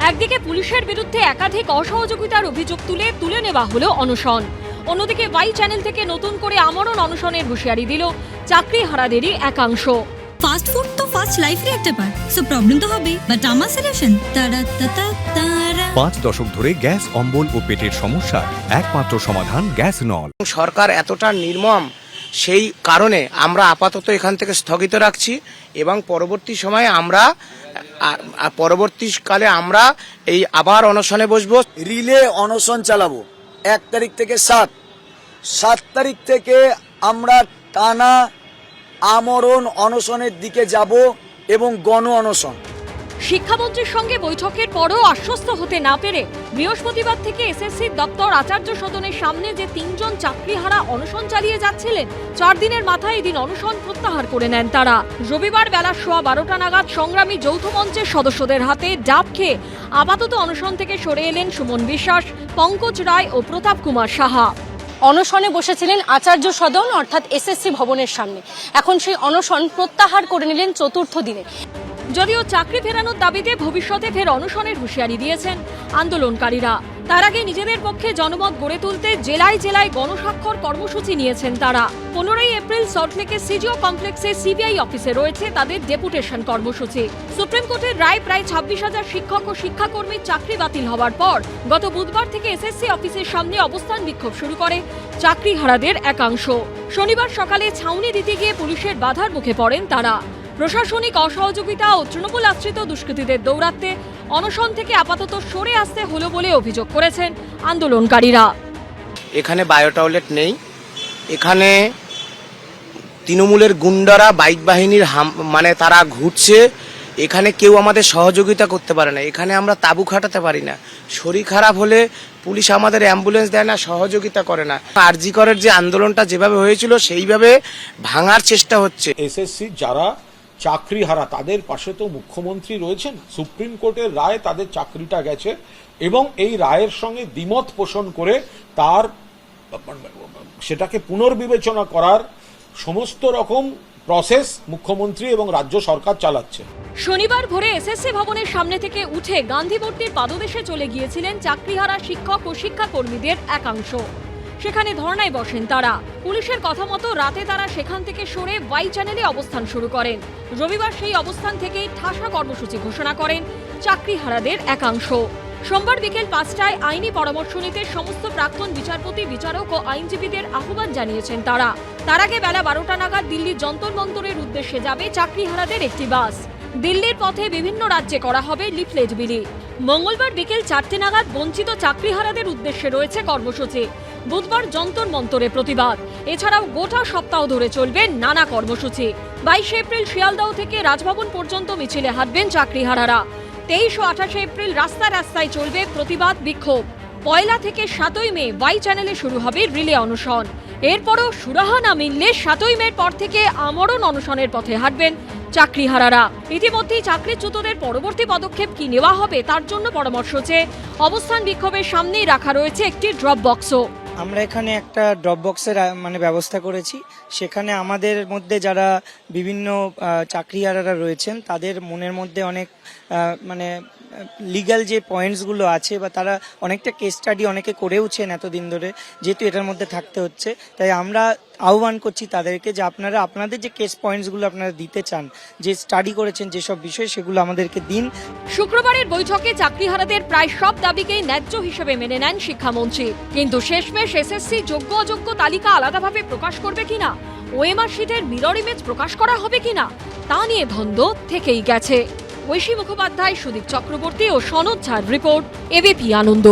একদিকে পুলিশের বিরুদ্ধে একাধিক অসহযোগিতার অভিযোগ তুলে নেওয়া হলো অনশন, অন্যদিকে ওয়াই চ্যানেল থেকে নতুন করে আমরণ অনশনের হুঁশিয়ারি দিল চাকরিহারাদেরই একাংশ। ফাস্ট ফুড তো ফাস্ট লাইফের একটা পার্ট, সো প্রবলেম তো হবেই, বাট আমার সলিউশন তারা। 5 দশক ধরে গ্যাস অম্বল ও পেটের সমস্যার একমাত্র সমাধান গ্যাস নল। সরকার এতটা নির্মম, সেই কারণে আমরা আপাতত এখান থেকে স্থগিত রাখছি এবং পরবর্তীকালে আমরা এই আবার অনশনে বসবো। রিলে অনশন চালাবো 1 তারিখ থেকে 7 তারিখ থেকে আমরা টানা আমরণ অনশনের দিকে যাব এবং গণ অনশন। শিক্ষামন্ত্রীর সঙ্গে বৈঠকের পরও আশ্বস্ত হতে না পেরে বৃহস্পতিবার থেকে এসএসসি দপ্তর আচার্য সদনের সামনে যে 3 জন চাকরিহারা অনশন চালিয়ে যাচ্ছিলেন, 4 দিনের মাথায় এদিন অনশন প্রত্যাহার করে নেন তারা। রবিবার বেলা 12:15 নাগাদ সংগ্রামী যৌথ মঞ্চের সদস্যদের হাতে ডাব খেয়ে আপাতত অনশন থেকে সরে এলেন সুমন বিশ্বাস, পঙ্কজ রায় ও প্রতাপ কুমার সাহা। অনশনে বসেছিলেন আচার্য সদন অর্থাৎ এসএসসি ভবনের সামনে। এখন সেই অনশন প্রত্যাহার করে নিলেন 4র্থ দিনে। যদিও চাকরি ফেরানোর দাবিতে ভবিষ্যতে ফের অনশনের হুঁশিয়ারি দিয়েছেন আন্দোলনকারীরা। তার আগে নিজেদের পক্ষে জনমত গড়ে তুলতে জেলায় জেলায় গণস্বাক্ষর কর্মসূচি নিয়েছেন তারা। 15ই এপ্রিল সল্টলেকের সিজিও কমপ্লেক্সে সিবিআই অফিসে রয়েছে তাদের ডেপুটেশন কর্মসূচি। সুপ্রিম কোর্টের রায় প্রায় 26,000 শিক্ষক ও শিক্ষাকর্মীর চাকরি বাতিল হওয়ার পর গত বুধবার থেকে এসএসসি অফিসের সামনে অবস্থান বিক্ষোভ শুরু করে চাকরিহারাদের একাংশ। শনিবার সকালে ছাউনি দিতে গিয়ে পুলিশের বাধার মুখে পড়েন তারা। প্রশাসনিক অসহযোগিতা ও তৃণমূল আশ্রিত দুষ্কৃতীদের দৌরাত্মে অনশন থেকে আপাতত সরে আসতে হলো বলে অভিযোগ করেছেন আন্দোলনকারীরা। এখানে বায়ো টয়লেট নেই, এখানে তৃণমূলের গুন্ডারা বাইক বাহিনীর তারা ঘুরছে, এখানে কেউ আমাদের সহযোগিতা করতে পারে না, এখানে আমরা তাঁবু খাটাতে পারি না, শরীর খারাপ হলে পুলিশ আমাদের অ্যাম্বুলেন্স দেয় না, সহযোগিতা করে না। আরজি করের যে আন্দোলনটা যেভাবে হয়েছিল সেইভাবে ভাঙার চেষ্টা হচ্ছে। এসএসসি যারা চাকরিহারা তাদের পাশে তো মুখ্যমন্ত্রী রয়েছেন, সুপ্রিম কোর্টের রায় তাদের চাকরিটা গেছে এবং এই রায়ের সঙ্গে দ্বিমত পোষণ করে সেটাকে পুনর্বিবেচনা করার সমস্ত রকম প্রসেস মুখ্যমন্ত্রী এবং রাজ্য সরকার চালাচ্ছে। শনিবার ভোরে এসএসসি ভবনের সামনে থেকে উঠে গান্ধীমূর্তির পাদদেশে চলে গিয়েছিলেন চাকরিহারা শিক্ষক ও শিক্ষাকর্মীদের একাংশ। সেখানে ধর্নায় বসেন তারা। পুলিশের কথা মতো রাতে তারা সেখান থেকে সরে ওয়াই চ্যানেলে অবস্থান শুরু করেন। রবিবার সেই অবস্থান থেকেই ঠাসা কর্মসূচি ঘোষণা করেন চাকরিহারাদের একাংশ। সোমবার বিকেল 5টায় আইনি পরামর্শ নিতে সমস্ত প্রাক্তন বিচারপতি, বিচারক ও আইনজীবীদের আহ্বান জানিয়েছেন তারা। তার আগে বেলা 12টা নাগাদ দিল্লির যন্তর মন্তরের উদ্দেশ্যে যাবে চাকরিহারাদের একটি বাস। দিল্লির পথে বিভিন্ন রাজ্যে করা হবে লিফলেট বিলি। মঙ্গলবার বিকেল 4টে নাগাদ বঞ্চিত চাকরিহারাদের উদ্দেশ্যে রয়েছে কর্মসূচি। বুধবার যন্তর মন্তরে প্রতিবাদ। এছাড়াও গোটা সপ্তাহ ধরে চলবে নানা কর্মসূচি। 22 এপ্রিল শিয়ালদহ থেকে রাজভবন পর্যন্ত মিছিলে হাঁটবেন চাকরিহারারা। 23 ও 28 এপ্রিল রাস্তায় রাস্তায় চলবে প্রতিবাদ বিক্ষোভ। 1 থেকে 7ই মে ওয়াই চ্যানেলে শুরু হবে রিলে অনশন। এরপরও সুরাহা না মিললে 7ই মের পর থেকে আমরণ অনশনের পথে হাঁটবেন চাকরিহারারা। ইতিমধ্যেই চাকরিচ্যুতদের পরবর্তী পদক্ষেপ কি নেওয়া হবে তার জন্য পরামর্শ চেয়ে অবস্থান বিক্ষোভের সামনেই রাখা রয়েছে একটি ড্রপ বক্সও। আমরা এখানে একটা ড্রপ বক্সের ব্যবস্থা করেছি। সেখানে আমাদের মধ্যে যারা বিভিন্ন চাকরিহারারা রয়েছেন তাদের মনের মধ্যে অনেক লিগ্যাল যে পয়েন্টসগুলো আছে বা তারা অনেকটা কেস স্টাডি অনেকে করেওছেন এতদিন ধরে, যেহেতু এটার মধ্যে থাকতে হচ্ছে, তাই আমরা আহ্বান করছি তাদেরকে যে আপনারা আপনাদের যে কেস পয়েন্টসগুলো আপনারা দিতে চান, যে স্টাডি করেছেন যেসব বিষয়, সেগুলো আমাদেরকে দিন। শুক্রবারের বৈঠকে চাকরিহারাদের প্রায় সব দাবিকেই ন্যায্য হিসেবে মেনে নেন শিক্ষামন্ত্রী। কিন্তু শেষমেশ এসএসসি যোগ্য অযোগ্য তালিকা আলাদাভাবে প্রকাশ করবে কিনা, ওএমআর শিটের মিরর ইমেজ প্রকাশ করা হবে কিনা, তা নিয়ে দ্বন্দ্ব থেকেই গেছে। ঐশী মুখোপাধ্যায়, সুদীপ চক্রবর্তী ও সনদ ঝার রিপোর্ট, এবিপি আনন্দ।